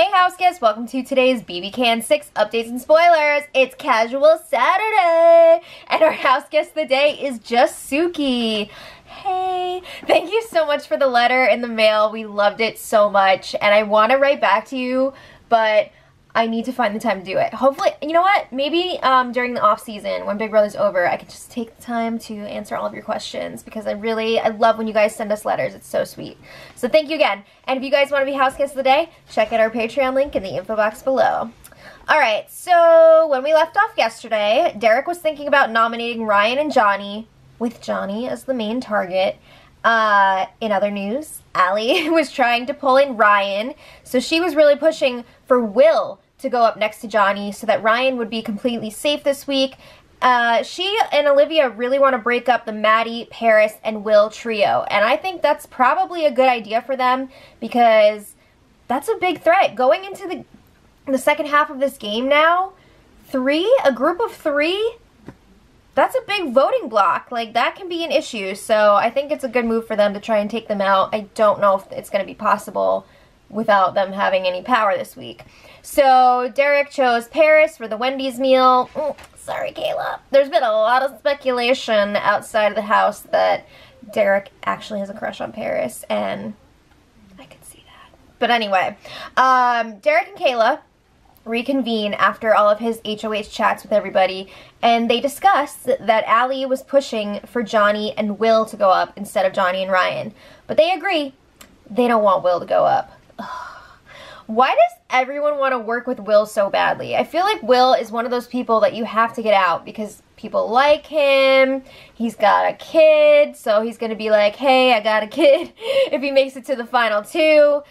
Hey house guests, welcome to today's BB Can 6 updates and spoilers. It's Casual Saturday, and our house guest of the day is just Suki. Hey, thank you so much for the letter in the mail. We loved it so much, and I want to write back to you, but I need to find the time to do it. Hopefully, you know what? Maybe during the off season, when Big Brother's over, I can just take the time to answer all of your questions because I love when you guys send us letters. It's so sweet. So thank you again. And if you guys want to be house guests of the day, check out our Patreon link in the info box below. Alright, so when we left off yesterday, Derek was thinking about nominating Ryan and Johnny, with Johnny as the main target. In other news, Allie was trying to pull in Ryan, so she was really pushing for Will to go up next to Johnny so that Ryan would be completely safe this week. She and Olivia really want to break up the Maddie, Paris, and Will trio, and I think that's probably a good idea for them because that's a big threat. Going into the second half of this game now, a group of three, that's a big voting block. Like, that can be an issue. So I think it's a good move for them to try and take them out. I don't know if it's going to be possible without them having any power this week. So Derek chose Paris for the Wendy's meal. Sorry, Kayla. There's been a lot of speculation outside of the house that Derek actually has a crush on Paris, and I could see that. But anyway, Derek and Kayla reconvene after all of his HOH chats with everybody, and they discussed that Allie was pushing for Johnny and Will to go up instead of Johnny and Ryan. But they agree they don't want Will to go up. Ugh. Why does everyone want to work with Will so badly? I feel like Will is one of those people that you have to get out because people like him. He's got a kid, so he's going to be like, hey, I got a kid if he makes it to the final two.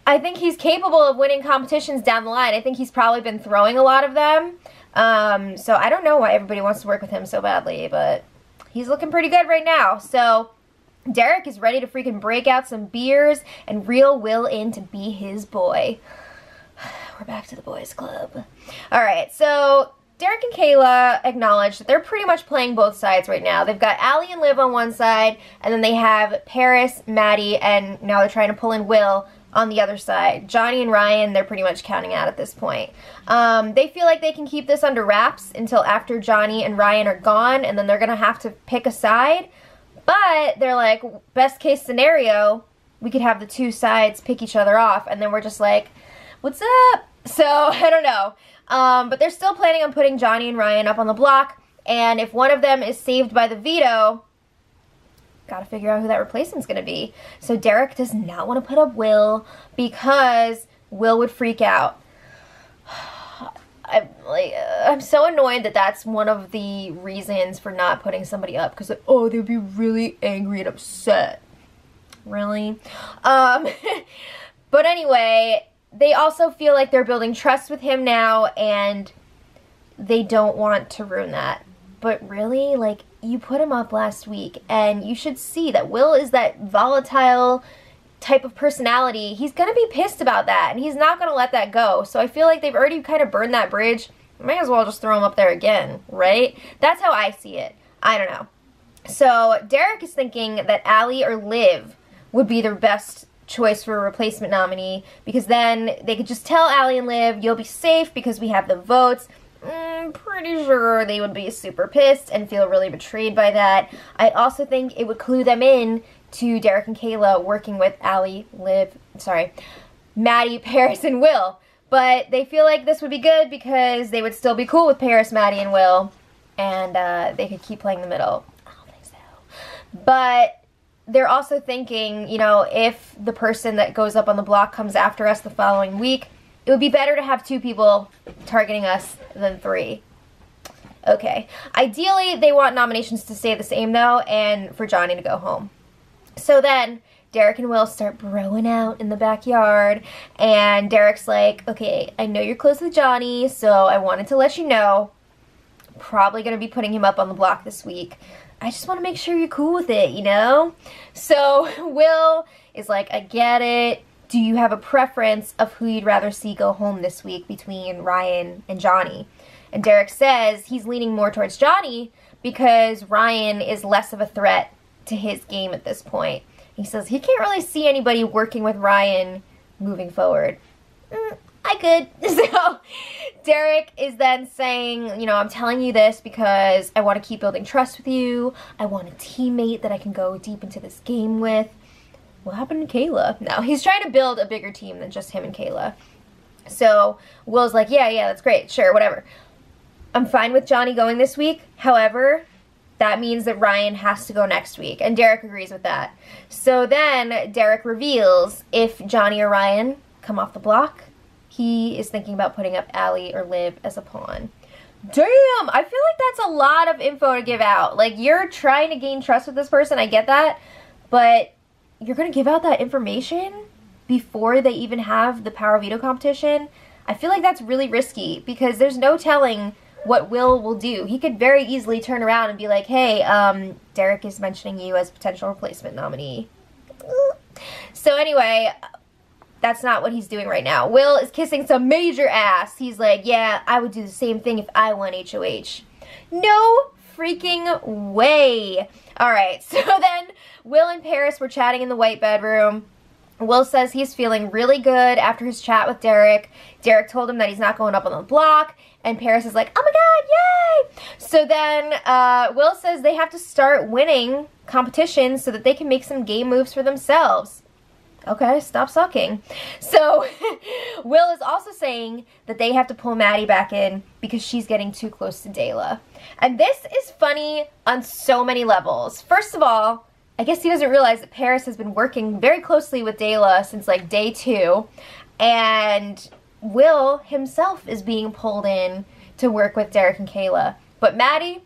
I think he's capable of winning competitions down the line. I think he's probably been throwing a lot of them. So I don't know why everybody wants to work with him so badly, but he's looking pretty good right now. So Derek is ready to freaking break out some beers and reel Will in to be his boy. We're back to the boys club. Alright, so Derek and Kayla acknowledge that they're pretty much playing both sides right now. They've got Allie and Liv on one side, and then they have Paris, Maddie, and now they're trying to pull in Will on the other side. Johnny and Ryan, they're pretty much counting out at this point. They feel like they can keep this under wraps until after Johnny and Ryan are gone, and then they're going to have to pick a side. But they're like, best case scenario, we could have the two sides pick each other off, and then we're just like, what's up? So, I don't know. But they're still planning on putting Johnny and Ryan up on the block, and if one of them is saved by the veto, gotta figure out who that replacement's gonna be. So Derek does not want to put up because Will would freak out. I'm so annoyed that that's one of the reasons for not putting somebody up, because like, oh, they'd be really angry and upset. Really? But anyway, they also feel like they're building trust with him now, and they don't want to ruin that. But really, like, you put him up last week, and you should see that Will is that volatile type of personality. He's going to be pissed about that, and he's not going to let that go. So I feel like they've already kind of burned that bridge. Might as well just throw him up there again, right? That's how I see it. I don't know. So Derek is thinking that Allie or Liv would be their best choice for a replacement nominee, because then they could just tell Allie and Liv, you'll be safe because we have the votes. Pretty sure they would be super pissed and feel really betrayed by that. I also think it would clue them in to Derek and Kayla working with Allie, Maddie, Paris, and Will. But they feel like this would be good because they would still be cool with Paris, Maddie, and Will, and they could keep playing the middle. I don't think so. But they're also thinking, you know, if the person that goes up on the block comes after us the following week, it would be better to have two people targeting us than three. Okay. Ideally, they want nominations to stay the same, though, and for Johnny to go home. So then, Derek and Will start broing out in the backyard, and Derek's like, okay, I know you're close with Johnny, so I wanted to let you know, probably going to be putting him up on the block this week. I just want to make sure you're cool with it, you know? So Will is like, I get it. Do you have a preference of who you'd rather see go home this week between Ryan and Johnny? And Derek says he's leaning more towards Johnny because Ryan is less of a threat to his game at this point. He says he can't really see anybody working with Ryan moving forward. I could. So Derek is then saying, you know, I'm telling you this because I want to keep building trust with you. I want a teammate that I can go deep into this game with. What happened to Kayla? No, he's trying to build a bigger team than just him and Kayla. So Will's like, yeah, that's great. Sure, whatever. I'm fine with Johnny going this week. However, that means that Ryan has to go next week. And Derek agrees with that. So then Derek reveals if Johnny or Ryan come off the block, he is thinking about putting up Allie or Liv as a pawn. Damn! I feel like that's a lot of info to give out. Like, you're trying to gain trust with this person. I get that. But you're going to give out that information before they even have the power veto competition? I feel like that's really risky because there's no telling what Will do. He could very easily turn around and be like, hey, Derek is mentioning you as a potential replacement nominee. So anyway, that's not what he's doing right now. Will is kissing some major ass. He's like, yeah, I would do the same thing if I won HOH. No freaking way. Alright, so then Will and Paris were chatting in the white bedroom. Will says he's feeling really good after his chat with Derek. Derek told him that he's not going up on the block. And Paris is like, oh my god, yay! So then Will says they have to start winning competitions so that they can make some game moves for themselves. Okay, stop sucking. So Will is also saying that they have to pull Maddie back in because she's getting too close to Dayla. And this is funny on so many levels. First of all, I guess he doesn't realize that Paris has been working very closely with Dayla since like day 2. And Will himself is being pulled in to work with Derek and Kayla. But Maddie,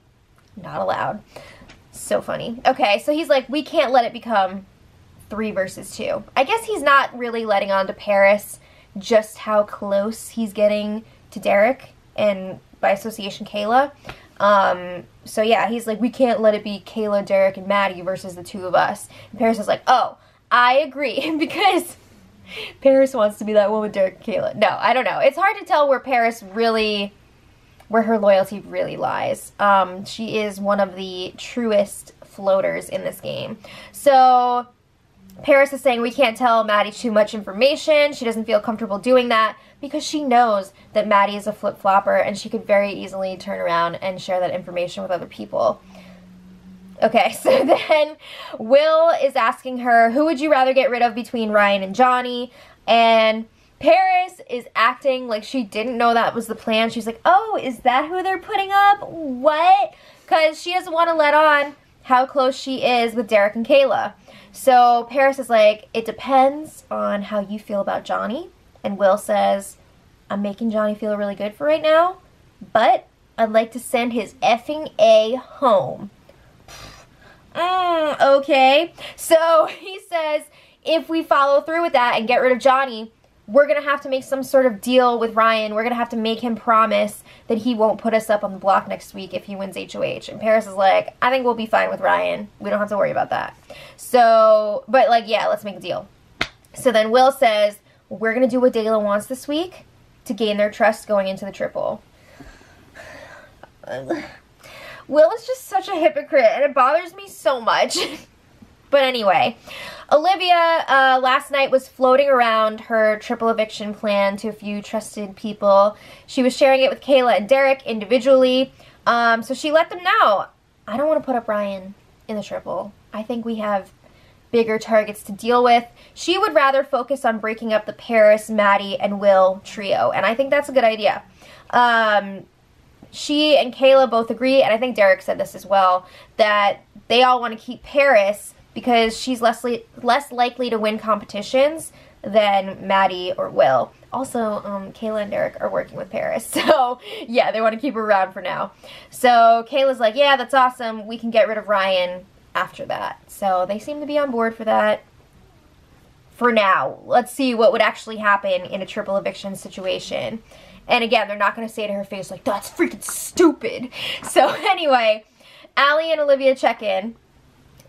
not allowed. So funny. Okay, so he's like, we can't let it become 3 versus 2. I guess he's not really letting on to Paris just how close he's getting to Derek and by association Kayla. So yeah, he's like, we can't let it be Kayla, Derek, and Maddie versus the 2 of us. And Paris is like, oh, I agree, because Paris wants to be that one with Derek and Kayla. No, I don't know. It's hard to tell where Paris really, where her loyalty really lies. She is one of the truest floaters in this game. So Paris is saying we can't tell Maddie too much information. She doesn't feel comfortable doing that because she knows that Maddie is a flip-flopper and she could very easily turn around and share that information with other people. Okay, so then Will is asking her, who would you rather get rid of between Ryan and Johnny? And Paris is acting like she didn't know that was the plan. She's like, oh, is that who they're putting up? What? Because she doesn't want to let on how close she is with Derek and Kayla. So Paris is like, it depends on how you feel about Johnny. And Will says, I'm making Johnny feel really good for right now, but I'd like to send his effing A home. Okay. So he says, if we follow through with that and get rid of Johnny, we're going to have to make some sort of deal with Ryan. We're going to have to make him promise that he won't put us up on the block next week if he wins HOH. And Paris is like, I think we'll be fine with Ryan. We don't have to worry about that. So, but like, yeah, let's make a deal. So then Will says, we're going to do what Dayla wants this week to gain their trust going into the triple. Will is just such a hypocrite, and it bothers me so much. But anyway, Olivia last night was floating around her triple eviction plan to a few trusted people. She was sharing it with Kayla and Derek individually. So she let them know, I don't want to put up Ryan in the triple. I think we have bigger targets to deal with. She would rather focus on breaking up the Paris, Maddie, and Will trio, and I think that's a good idea. She and Kayla both agree, and I think Derek said this as well, that they all want to keep Paris because she's less likely to win competitions than Maddie or Will. Also, Kayla and Derek are working with Paris, so yeah, they want to keep her around for now. So Kayla's like, yeah, that's awesome. We can get rid of Ryan after that. So they seem to be on board for that for now. Let's see what would actually happen in a triple eviction situation. And again, they're not going to say to her face like, that's freaking stupid. So anyway, Allie and Olivia check in.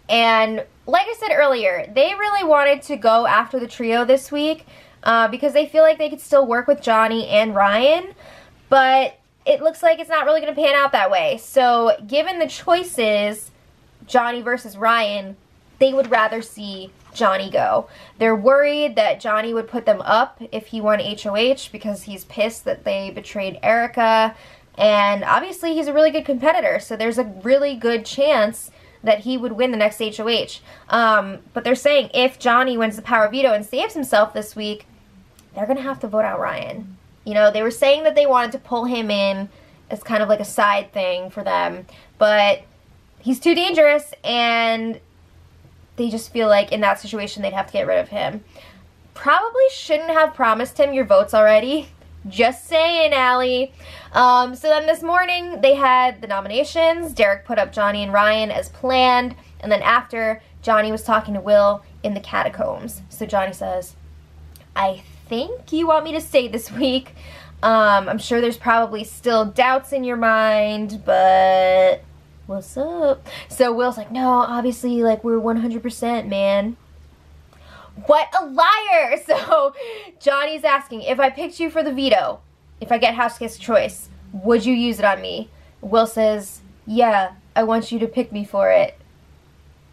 And like I said earlier, they really wanted to go after the trio this week because they feel like they could still work with Johnny and Ryan. But it looks like it's not really going to pan out that way. So given the choices, Johnny versus Ryan, they would rather see Johnny go. They're worried that Johnny would put them up if he won HOH because he's pissed that they betrayed Erica. And obviously he's a really good competitor, so there's a really good chance that he would win the next HOH. But they're saying if Johnny wins the power veto and saves himself this week, they're going to have to vote out Ryan. You know, they were saying that they wanted to pull him in as kind of like a side thing for them, but he's too dangerous, and they just feel like in that situation they'd have to get rid of him. Probably shouldn't have promised him your votes already. Just saying, Allie. So then this morning they had the nominations. Derek put up Johnny and Ryan as planned, and then after, Johnny was talking to Will in the catacombs. So Johnny says, I think you want me to stay this week. I'm sure there's probably still doubts in your mind, but what's up? So Will's like, no, obviously, like, we're 100%, man. What a liar! So Johnny's asking, if I picked you for the veto, if I get house guest choice, would you use it on me? Will says, yeah, I want you to pick me for it.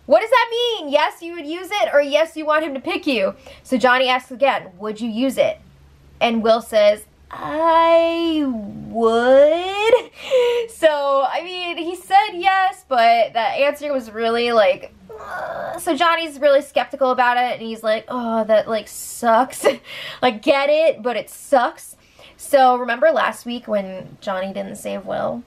What does that mean? Yes, you would use it, or yes, you want him to pick you? So Johnny asks again, would you use it? And Will says, I would. So, I mean, he said yes, but that answer was really like, so Johnny's really skeptical about it, and he's like, oh, that like sucks. Like, get it, but it sucks. So remember last week when Johnny didn't save Will?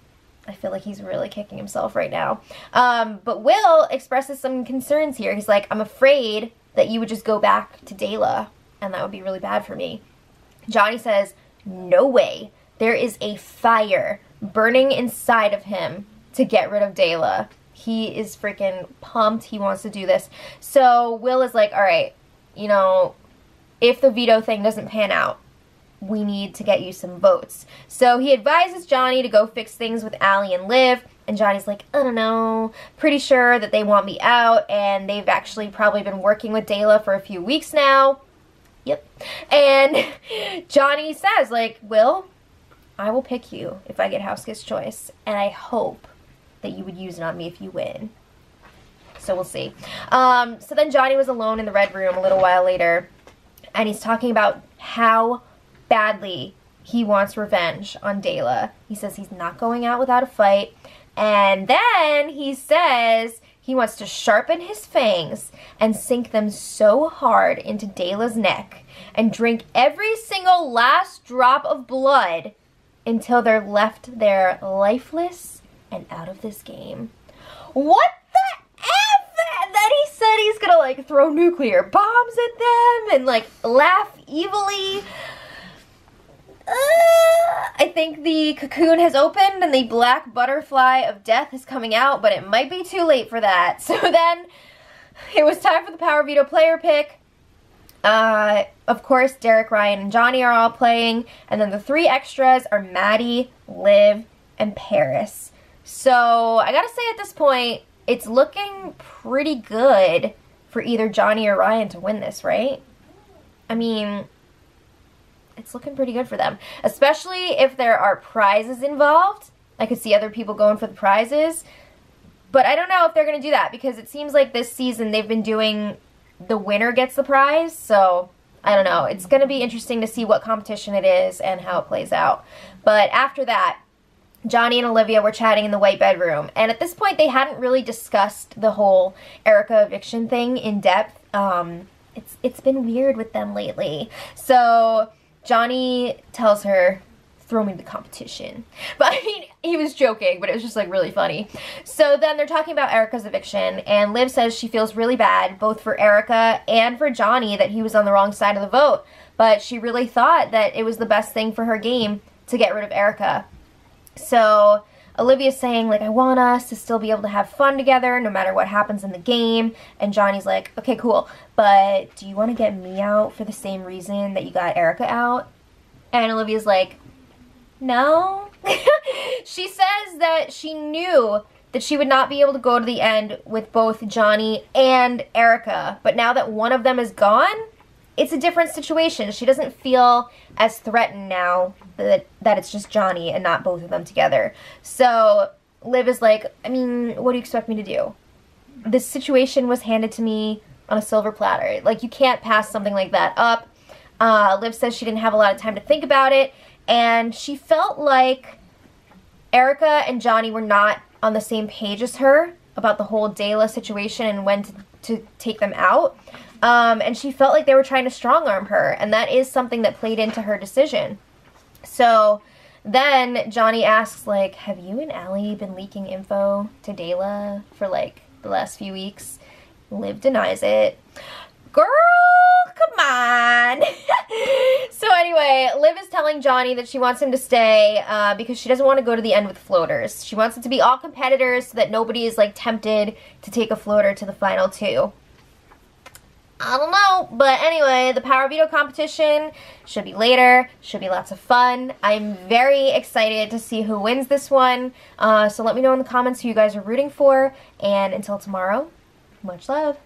I feel like he's really kicking himself right now. But Will expresses some concerns here. He's like, I'm afraid that you would just go back to Dayla, and that would be really bad for me. Johnny says, no way. There is a fire burning inside of him to get rid of Dayla. He is freaking pumped. He wants to do this. So Will is like, all right, you know, if the veto thing doesn't pan out, we need to get you some votes. So he advises Johnny to go fix things with Allie and Liv, and Johnny's like, I don't know, pretty sure that they want me out, and they've actually probably been working with Dayla for a few weeks now. Yep. And Johnny says, like, Will, I will pick you if I get house guest choice, and I hope that you would use it on me if you win. So we'll see. So then Johnny was alone in the red room a little while later, and he's talking about how badly he wants revenge on Dayla. He says he's not going out without a fight, and then he says he wants to sharpen his fangs and sink them so hard into Dayla's neck and drink every single last drop of blood until they're left there lifeless and out of this game. What the F? And then he said he's gonna like throw nuclear bombs at them and like laugh evilly. I think the cocoon has opened and the black butterfly of death is coming out, but it might be too late for that. So then it was time for the power veto player pick. Of course, Derek, Ryan, and Johnny are all playing, and then the three extras are Maddie, Liv, and Paris. So I gotta say at this point, it's looking pretty good for either Johnny or Ryan to win this, right? I mean, it's looking pretty good for them, especially if there are prizes involved. I could see other people going for the prizes, but I don't know if they're going to do that because it seems like this season they've been doing the winner gets the prize, so I don't know. It's going to be interesting to see what competition it is and how it plays out. But after that, Johnny and Olivia were chatting in the white bedroom, and at this point they hadn't really discussed the whole Erica eviction thing in depth. It's been weird with them lately. So Johnny tells her, throw me the competition. But I mean, he was joking, but it was just like really funny. So then they're talking about Erica's eviction, and Liv says she feels really bad, both for Erica and for Johnny, that he was on the wrong side of the vote. But she really thought that it was the best thing for her game to get rid of Erica. So Olivia's saying, like, I want us to still be able to have fun together no matter what happens in the game. And Johnny's like, okay, cool, but do you want to get me out for the same reason that you got Erica out? And Olivia's like, no. She says that she knew that she would not be able to go to the end with both Johnny and Erica. But now that one of them is gone, it's a different situation. She doesn't feel as threatened now that it's just Johnny and not both of them together. So Liv is like, I mean, what do you expect me to do? this situation was handed to me on a silver platter. Like, you can't pass something like that up. Liv says she didn't have a lot of time to think about it, and she felt like Erica and Johnny were not on the same page as her about the whole Dayla situation and when to take them out. And she felt like they were trying to strong-arm her, and that is something that played into her decision. So then Johnny asks, like, have you and Allie been leaking info to Dayla for, like, the last few weeks? Liv denies it. Girl, come on. So anyway, Liv is telling Johnny that she wants him to stay because she doesn't want to go to the end with floaters. She wants it to be all competitors so that nobody is, like, tempted to take a floater to the final two. I don't know, but anyway, the Power Veto competition should be later, should be lots of fun. I'm very excited to see who wins this one, so let me know in the comments who you guys are rooting for, and until tomorrow, much love.